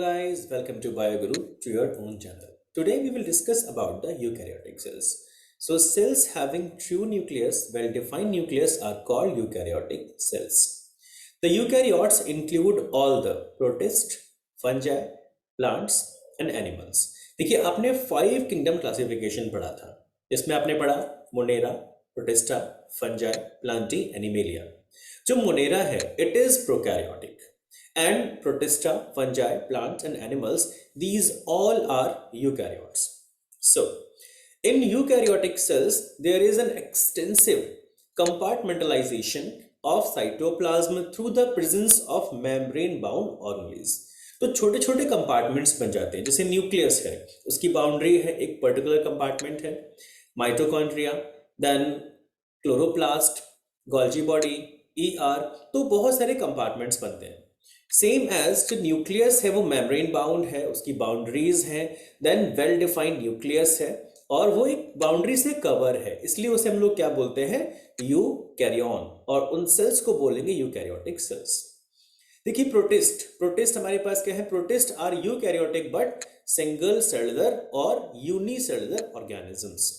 guys, welcome to BIOGURU to your own channel. Today we will discuss about the eukaryotic cells. So cells having true nucleus, well-defined nucleus are called eukaryotic cells. The eukaryotes include all the protists, fungi, plants and animals. देखिए आपने 5 kingdom classification पढ़ा था. इसमें आपने पढ़ा Monera, protista, fungi, Plantae, animalia. जो Monera है it is prokaryotic. And protista, fungi, plants and animals, these all are eukaryotes. So, in eukaryotic cells, there is an extensive compartmentalization of cytoplasm through the presence of membrane-bound organelles. तो छोटे छोटे compartments बन जाते हैं. जैसे nucleus है, उसकी boundary है, एक पर्टिकुलर कंपार्टमेंट है. Mitochondria, then chloroplast, Golgi body, ER, तो बहुत सारे कंपार्टमेंट्स बनते हैं. सेम एज जो न्यूक्लियस है वो मेम्ब्रेन बाउंड है, उसकी बाउंड्रीज हैं, देन वेल डिफाइंड न्यूक्लियस है और वो एक बाउंड्री से कवर है, इसलिए उसे हम लोग क्या बोलते हैं, यूकैरियोन, और उन सेल्स को बोलेंगे यूकैरियोटिक सेल्स. देखिए प्रोटिस्ट हमारे पास क्या है, protist are eukaryotic but single cellular और यूनिसेलुलर ऑर्गेनिजम्स.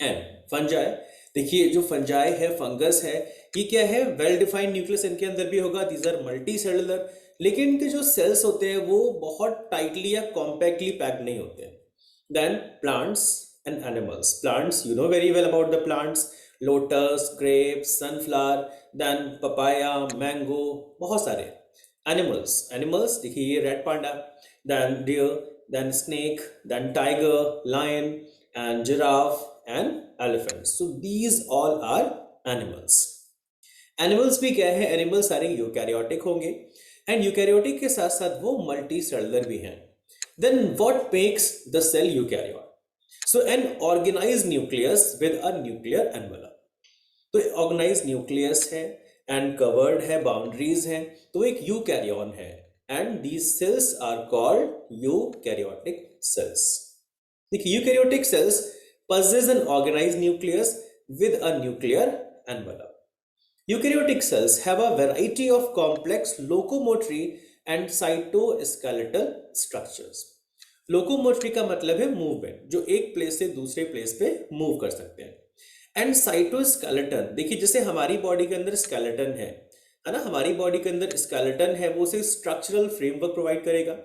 एंड फंजाई, देखिए जो फंजाई है, फंगस है, ये क्या है, वेल डिफाइंड न्यूक्लियस इनके अंदर भी होगा, दीज आर मल्टी सेलुलर, लेकिन इनके जो सेल्स होते हैं वो बहुत टाइटली या कॉम्पैक्टली पैक्ड नहीं होते हैं. Then plants and animals. Plants, you know very well about the plants, lotus, grapes, sunflower, then papaya, mango, बहुत सारे. एनिमल्स देखिए ये red panda, then deer, then snake, then tiger, lion and giraffe and elephants. So these all are animals. Animals भी क्या है, animals सारे eukaryotic होंगे and eukaryotic के साथ साथ वो मल्टी सेलुलर भी हैं. Then what makes the cell eukaryote? So an organized nucleus with a nuclear envelope. तो organized nucleus है and covered है, boundaries हैं, तो एक यूकैरियोन है and these cells are called eukaryotic cells. देखिए eukaryotic cells possess an organized nucleus with a nuclear envelope. Eukaryotic cells have a variety of complex locomotory and cytoskeletal structures. Locomotory का मतलब है movement, जो एक प्लेस से दूसरे place पे move कर सकते हैं. एंड साइटोस्केलेटन, देखिए जैसे हमारी बॉडी के अंदर स्केलेटन है ना, हमारी बॉडी के अंदर स्केलेटन है, वो उसे स्ट्रक्चरल फ्रेमवर्क प्रोवाइड करेगा.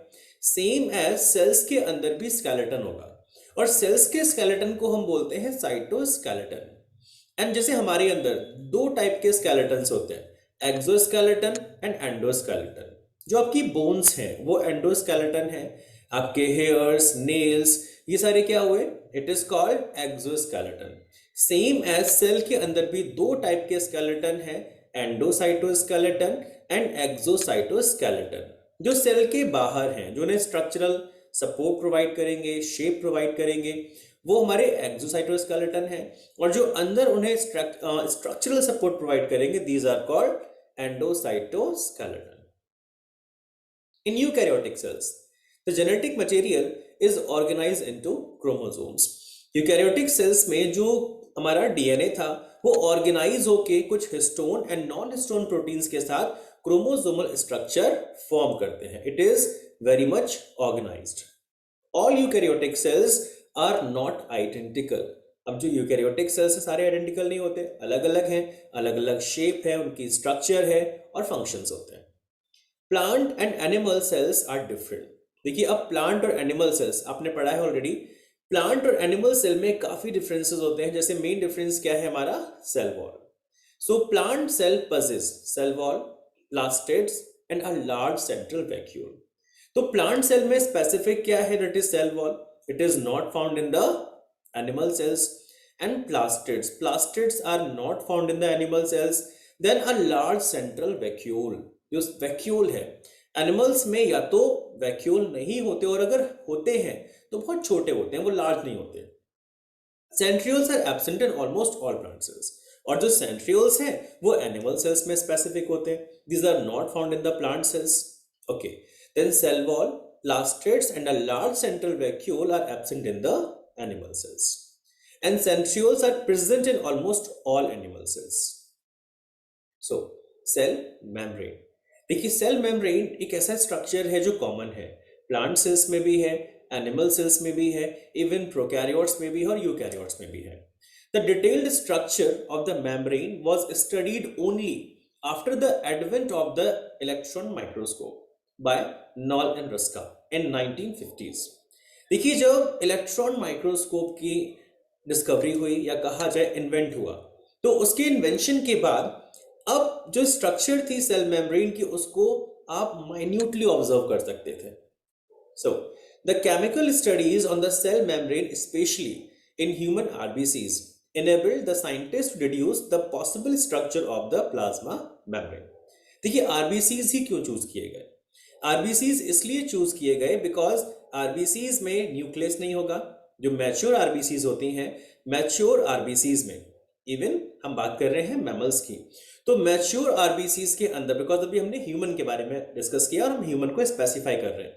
सेम एज सेल्स के अंदर भी स्केलेटन होगा और सेल्स के स्केलेटन को हम बोलते हैं साइटोस्केलेटन. एंड जैसे हमारे अंदर दो टाइप के स्केलेटन्स होते हैं, एक्सोस्केलेटन एंड एंडोस्केलेटन. जो आपकी बोन्स हैं वो एंडोस्केलेटन है, आपके हेयर्स, नेल्स, ये सारे क्या हुए, it is called exoskeleton. Same as cell के अंदर भी दो टाइप के स्केलेटन है, एंडोसाइटोस्केलेटन एंड एक्सोसाइटोस्केलेटन. जो सेल के बाहर हैं, जो उन्हें स्ट्रक्चरल सपोर्ट प्रोवाइड करेंगे, शेप प्रोवाइड करेंगे, वो हमारे एक्सोसाइटोस्केलेटन है, और जो अंदर उन्हें स्ट्रक्चरल सपोर्ट प्रोवाइड करेंगे, these are called endocytoskeleton. In eukaryotic cells the genetic material is organized into chromosomes. Eukaryotic cells में जो हमारा डीएनए था वो ऑर्गेनाइज होके कुछ histone and non histone proteins के साथ क्रोमोसोमल स्ट्रक्चर फॉर्म करते हैं. It is very much organized. All eukaryotic cells are not identical. अब जो यूकैरियोटिक सेल्स सारे आइडेंटिकल नहीं होते, अलग अलग हैं, अलग अलग शेप है, उनकी स्ट्रक्चर है और फंक्शंस होते हैं. Plant and animal cells are different. देखिए अब प्लांट और एनिमल सेल्स आपने पढ़ा है ऑलरेडी. प्लांट और एनिमल सेल में काफी डिफरेंसेस होते हैं. जैसे मेन डिफरेंस क्या है हमारा, cell wall. So plant cell possess cell wall, plastids and a large central vacuole. तो प्लांट सेल में स्पेसिफिक क्या है, that is cell wall. It is not found in the animal cells. And plastids are not found in the animal cells. Then a large central vacuole. जो vacuole है animals में या तो vacuole नहीं होते, और अगर होते हैं तो बहुत छोटे होते हैं, वो लार्ज नहीं होते. Centrioles are absent in almost all plant cells. और जो सेंट्रियोल्स हैं वो एनिमल सेल्स में स्पेसिफिक होते हैं. These are not found in the plant cells. Okay, then cell wall, plastids and a large central vacuole are absent in the animal cells. And centrioles are present in almost all animal cells. So, cell membrane. देखिए cell membrane एक ऐसा structure है जो common है, plant cells में भी है, animal cells में भी है, इवन प्रोकैरियोट्स में भी है और यूकैरियोट्स में भी है. The detailed structure of the membrane was studied only after the advent of the electron microscope by Knoll and Ruska in 1950s. देखिए जब इलेक्ट्रॉन माइक्रोस्कोप की डिस्कवरी हुई या कहा जाए इन्वेंट हुआ, तो उसके इन्वेंशन के बाद अब जो स्ट्रक्चर थी सेल मेम्ब्रेन की उसको आप माइन्यूटली ऑब्जर्व कर सकते थे. So, the chemical studies on the cell membrane, especially in human RBCs, enabled the scientists to deduce the possible structure of the plasma membrane. देखिए आरबीसीज ही क्यों चूज किए गए? आरबीसीज इसलिए चूज किए गए बिकॉज आरबीसीज में न्यूक्लियस नहीं होगा. जो मैच्योर आरबीसीज होती हैं, मैच्योर आरबीसीज में इवन हम बात कर रहे हैं मैमल्स की, तो मैच्योर आरबीसीज के अंदर, बिकॉज अभी हमने ह्यूमन के बारे में डिस्कस किया और हम ह्यूमन को स्पेसिफाई कर रहे हैं,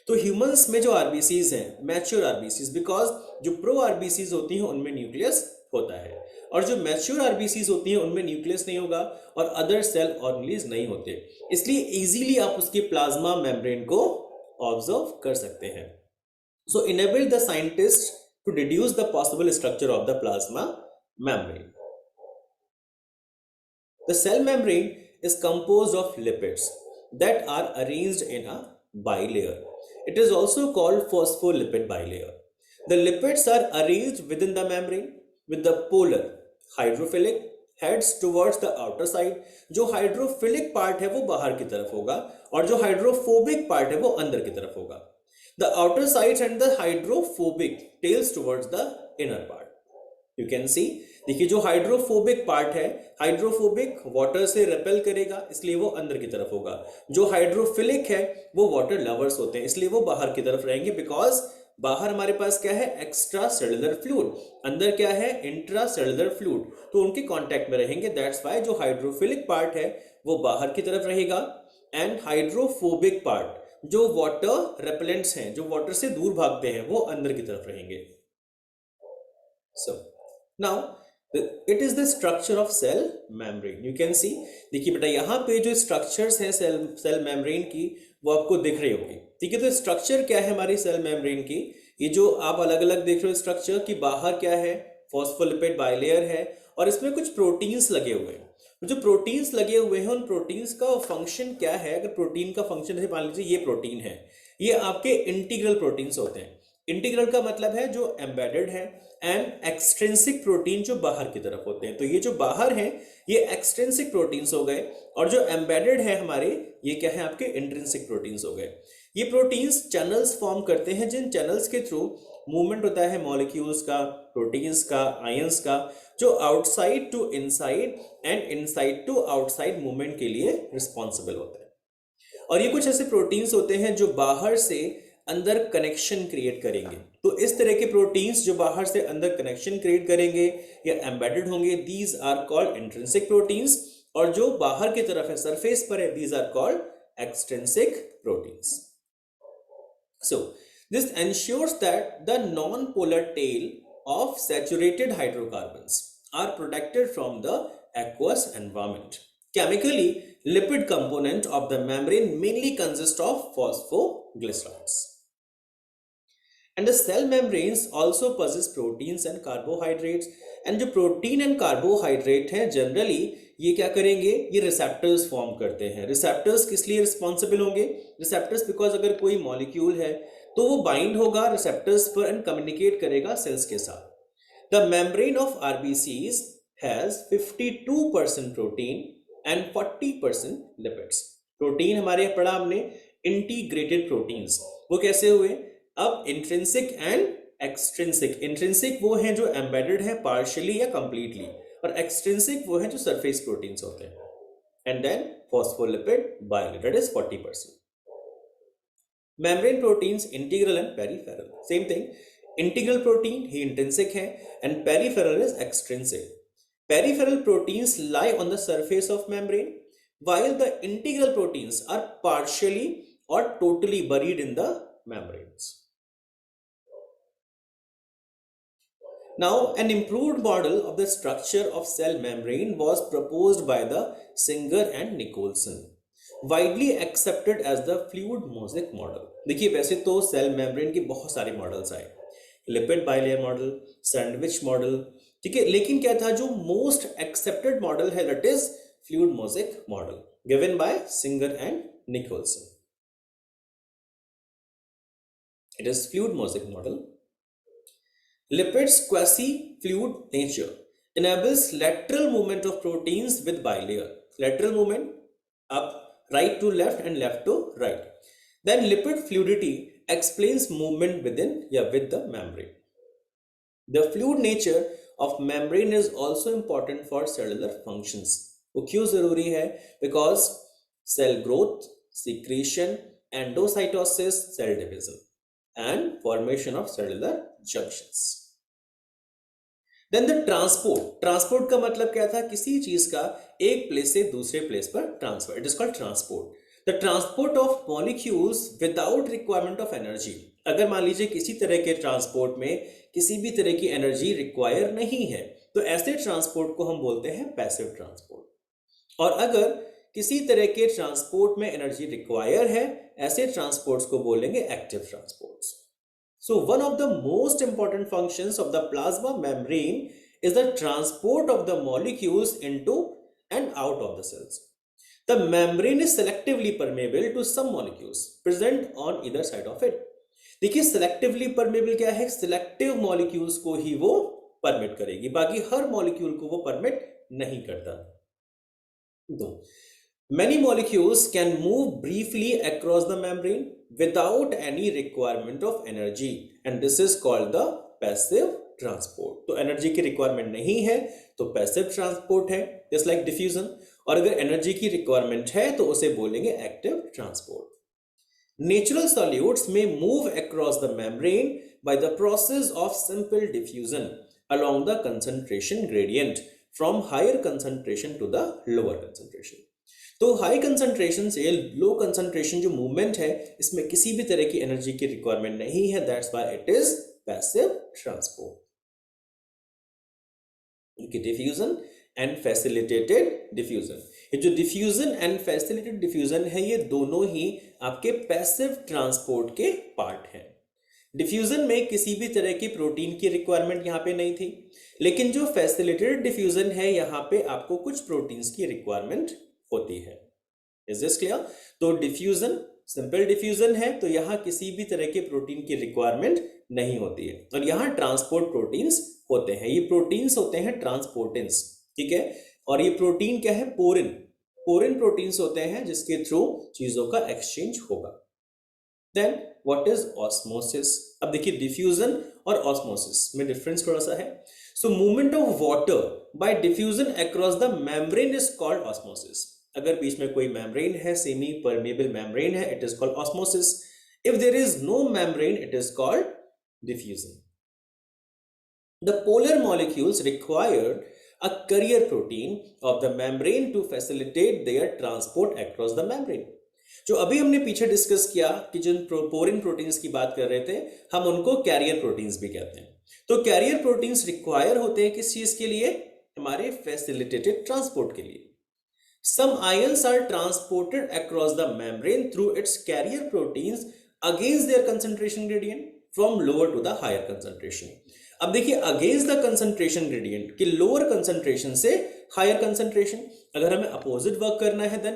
तो ह्यूमंस में जो आरबीसीज हैं मैच्योर आरबीसीज, बिकॉज जो प्रो आरबीसीज होती हैं उनमें न्यूक्लियस होता है और जो मैच्योर आरबीसीज होती हैं उनमें न्यूक्लियस नहीं होगा और अदर सेल ऑर्गेनेल्स नहीं होते, इसलिए इजीली आप उसके प्लाज्मा मेम्ब्रेन को ऑब्जर्व कर सकते हैं. So enabled the scientist to deduce the possible structure of the plasma membrane. The cell membrane is composed of lipids that are arranged in a bilayer. It is also called phospholipid bilayer. The lipids are arranged within the membrane with the polar hydrophilic heads towards the outer side. जो hydrophilic part है वो बाहर की तरफ होगा और जो hydrophobic part है वो अंदर की तरफ होगा. The outer sides and the hydrophobic tails towards the inner part. You can see. देखिए जो हाइड्रोफोबिक पार्ट है, हाइड्रोफोबिक वाटर से रेपेल करेगा इसलिए वो अंदर की तरफ होगा. जो हाइड्रोफिलिक है वो वाटर लवर्स होते हैं इसलिए वो बाहर की तरफ रहेंगे, बिकॉज बाहर हमारे पास क्या है, एक्स्ट्रा सेलुलर फ्लूइड, अंदर क्या है, इंट्रा सेलुलर फ्लूइड, तो उनके कांटेक्ट में रहेंगे. दैट्स वाई जो हाइड्रोफिलिक पार्ट है वो बाहर की तरफ रहेगा एंड हाइड्रोफोबिक पार्ट जो वाटर रेपेलेंट्स हैं, जो वाटर से दूर भागते हैं, वो अंदर की तरफ रहेंगे. सो Now, it is the structure of cell membrane. You can see. देखिए बेटा यहाँ पे जो स्ट्रक्चर्स हैं सेल मेम्ब्रेन की वो आपको दिख रही होगी. ठीक है, तो स्ट्रक्चर क्या है हमारी सेल मेम्ब्रेन की, ये जो आप अलग अलग देख रहे हो स्ट्रक्चर की, बाहर क्या है, फॉस्फोलिपिड बाइलेयर है और इसमें कुछ प्रोटीन्स लगे हुए हैं. जो प्रोटीन्स लगे हुए हैं उन प्रोटीन्स का फंक्शन क्या है? अगर प्रोटीन का फंक्शन जैसे मान लीजिए ये प्रोटीन है, ये आपके इंटीग्रल प्रोटीन्स होते हैं. इंटीग्रल का मतलब है जो एम्बेडेड है, एंड एक्सट्रिंसिक प्रोटीन जो बाहर की तरफ होते हैं. तो ये जो बाहर हैं ये एक्सट्रिंसिक प्रोटीन्स हो गए और जो एम्बेडेड है हमारे ये क्या है, आपके इंट्रिंसिक प्रोटीन्स हो गए. ये प्रोटीन्स चैनल्स फॉर्म करते हैं जिन चैनल्स के थ्रू मूवमेंट होता है मॉलिक्यूल्स का, प्रोटीन्स का, आयंस का, जो outside to inside and inside to outside movement के लिए रिस्पॉन्सिबल होते हैं. और ये कुछ ऐसे प्रोटीन्स होते हैं जो बाहर से अंदर कनेक्शन क्रिएट करेंगे. तो इस तरह के प्रोटीन्स जो बाहर से अंदर कनेक्शन क्रिएट करेंगे या एम्बेडेड होंगे, these are called intrinsic proteins, और जो बाहर की तरफ है, सरफेस पर है, these are called extrinsic proteins. So this ensures that the non polar tail of saturated hydrocarbons are protected from the aqueous environment. Chemically, lipid component of the membrane mainly consist of phosphoglycerides. And the cell membranes also possess proteins and carbohydrates. And जो protein and carbohydrate हैं generally ये क्या करेंगे, ये receptors form करते हैं. Receptors किस लिए रिस्पॉन्सिबल होंगे? रिसेप्टर्स बिकॉज अगर कोई मॉलिक्यूल है तो वो बाइंड होगा रिसेप्टर्स पर एंड कम्युनिकेट करेगा सेल्स के साथ. The membrane of RBCs has 52% protein and 40% lipids. Protein हमारे पढ़ा हमने इंटीग्रेटेड प्रोटीन्स, वो कैसे हुए? अब इंट्रिंसिक एंड एक्सट्रिंसिक. इंट्रिंसिक वो हैं जो एम्बेडेड है पार्शियली या कंप्लीटली, और एक्सट्रिंसिक वो हैं जो सरफेस प्रोटीन्स होते हैं. And then phospholipid bilayer, that is 40%. Membrane proteins integral and peripheral, same thing. Integral protein ही इंट्रिंसिक है and peripheral is extrinsic. Peripheral proteins lie on the surface of membrane, while the integral proteins are partially or totally buried in the membranes. Now, an improved model of the structure of cell membrane was proposed by the Singer and Nicholson. Widely accepted as the fluid mosaic model. देखिए वैसे तो cell membrane के बहुत सारे models आए, lipid bilayer model, sandwich model, ठीक है, लेकिन क्या था जो मोस्ट एक्सेप्टेड मॉडल है that is fluid mosaic model given by Singer and Nicholson. It is fluid mosaic model. Lipids quasi-fluid nature enables lateral movement of proteins with bilayer. Lateral movement up, right to left and left to right. Then lipid fluidity explains movement within, with the membrane. The fluid nature of membrane is also important for cellular functions. वो क्यों जरूरी है? Because cell growth, secretion, endocytosis, cell division, and formation of cellular junctions. Then the transport का मतलब क्या था? किसी चीज का एक प्लेस से दूसरे प्लेस पर transfer, it is called transport. The transport of molecules without requirement of energy. अगर मान लीजिए किसी तरह के ट्रांसपोर्ट में किसी भी तरह की एनर्जी रिक्वायर नहीं है तो ऐसे ट्रांसपोर्ट को हम बोलते हैं पैसिव ट्रांसपोर्ट। और अगर किसी तरह के ट्रांसपोर्ट में एनर्जी रिक्वायर है, ऐसे ट्रांसपोर्ट्स को बोलेंगे active transports. So one of the most important functions of the plasma membrane is the transport of the molecules into and out of the cells. The membrane is selectively permeable to some molecules present on either side of it. देखिए selectively permeable क्या है? Selective molecules को ही वो permit करेगी, बाकी हर molecule को वो permit नहीं करता। दो, many molecules can move briefly across the membrane without any requirement of energy and this is called the passive transport। तो एनर्जी की रिक्वायरमेंट नहीं है तो पैसिव ट्रांसपोर्ट है, जस्ट लाइक डिफ्यूजन। और अगर एनर्जी की रिक्वायरमेंट है तो उसे बोलेंगे active transport. Natural solutes may move across the membrane by the process of simple diffusion along the concentration gradient from higher concentration to the lower concentration। तो high concentration से low concentration जो movement है इसमें किसी भी तरह की energy की रिक्वायरमेंट नहीं है, that's why it is passive transport. Diffusion and facilitated diffusion, ये जो डिफ्यूजन एंड फैसिलिटेटेड डिफ्यूजन है ये दोनों ही आपके पैसिव ट्रांसपोर्ट के पार्ट हैं। डिफ्यूजन में किसी भी तरह की प्रोटीन की रिक्वायरमेंट यहाँ पे नहीं थी, लेकिन जो फैसिलिटेटेड डिफ्यूजन है यहाँ पे आपको कुछ प्रोटीन्स की रिक्वायरमेंट होती है। Is this clear? तो डिफ्यूजन सिंपल डिफ्यूजन है तो यहाँ किसी भी तरह के प्रोटीन की रिक्वायरमेंट नहीं होती है और यहाँ ट्रांसपोर्ट प्रोटीन्स होते हैं। ये प्रोटीन्स होते हैं ट्रांसपोर्टेंस, ठीक है। और ये प्रोटीन क्या है? पोरिन। पोरिन प्रोटीन्स होते हैं जिसके थ्रू चीजों का एक्सचेंज होगा। Then what is osmosis? अब देखिए डिफ्यूजन और ऑस्मोसिस में डिफरेंस थोड़ा सा है। So movement of water by diffusion across the membrane is called osmosis. अगर बीच में कोई मेम्ब्रेन है, सेमी परमेबल मेम्ब्रेन है, it is called osmosis. If there is no membrane it is called diffusion. The polar molecules required a carrier protein of the membrane to facilitate their transport across the membrane। जो अभी हमने पीछे discuss किया कि जिन porin proteins की बात कर रहे थे हम उनको कैरियर प्रोटीन्स भी कहते हैं। तो कैरियर प्रोटीन्स रिक्वायर होते हैं किस चीज के लिए? हमारे फैसिलिटेटेड ट्रांसपोर्ट के लिए। Some ions are transported across the membrane through its carrier proteins against their concentration gradient from lower to the higher concentration। अब देखिए अगेंस्ट द कंसंट्रेशन ग्रेडियंट कि लोअर कंसंट्रेशन से हायर कंसंट्रेशन, अगर हमें opposite work करना है then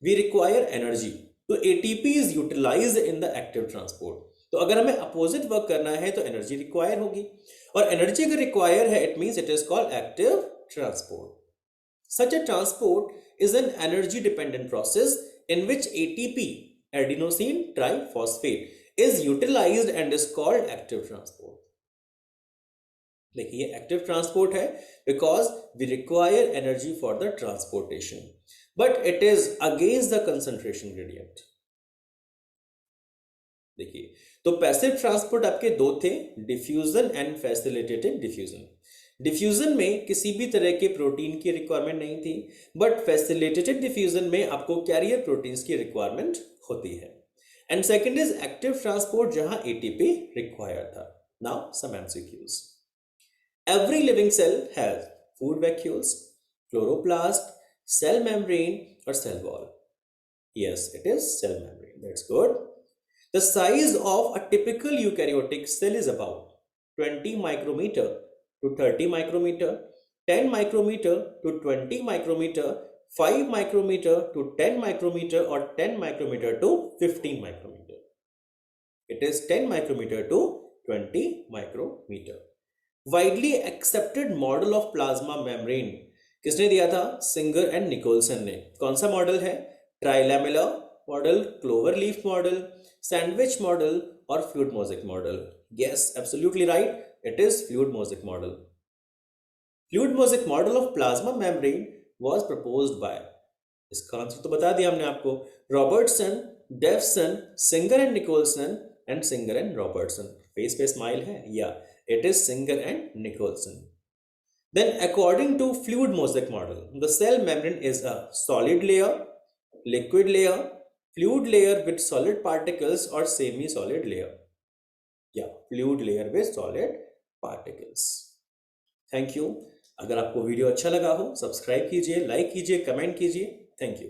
we require energy. तो ATP is utilized in the active transport. तो अगर हमें अपोजिट वर्क करना है तो एनर्जी रिक्वायर होगी और एनर्जी अगर रिक्वायर है it means it is called active transport. Such a transport is an energy dependent process in which ATP, adenosine triphosphate, is utilized and is called active transport। देखिए active transport है because we require energy for the transportation but it is against the concentration gradient. देखिए तो passive transport आपके दो थे, diffusion and facilitated diffusion. Diffusion में किसी भी तरह के प्रोटीन की रिक्वायरमेंट नहीं थी बट फैसिलिटेटेड डिफ्यूजन में आपको कैरियर प्रोटीन्स की रिक्वायरमेंट होती है। And second is active transport जहां एटीपी रिक्वायर्ड था। Now some MCQs. Every living cell has food vacuoles, chloroplast, cell membrane और cell wall। Yes, it is cell membrane. That's good. The size of a typical eukaryotic cell is about 20 micrometer to 30 micrometer, 10 micrometer to 20 micrometer, 5 micrometer to 10 micrometer, or 10 micrometer to 15 micrometer. It is 10 micrometer to 20 micrometer. Widely accepted model of plasma membrane किसने दिया था? Singer and Nicolson ने. कौन सा model है? Trilamellar model, clover leaf model, sandwich model और fluid mosaic model. Yes, absolutely right, it is fluid mosaic model. Fluid mosaic model of plasma membrane was proposed by, इसका answer तो बता दिया हमने आपको, Robertson, Davson, Singer and Nicolson and Singer and Robertson. Face पे smile है. या it is Singer and Nicholson. Then according to fluid mosaic model, the cell membrane is a solid layer, liquid layer, fluid layer with solid particles or semi-solid layer. Yeah, fluid layer with solid particles. Thank you. अगर आपको video अच्छा लगा हो, subscribe कीजिए, like कीजिए, comment कीजिए. Thank you.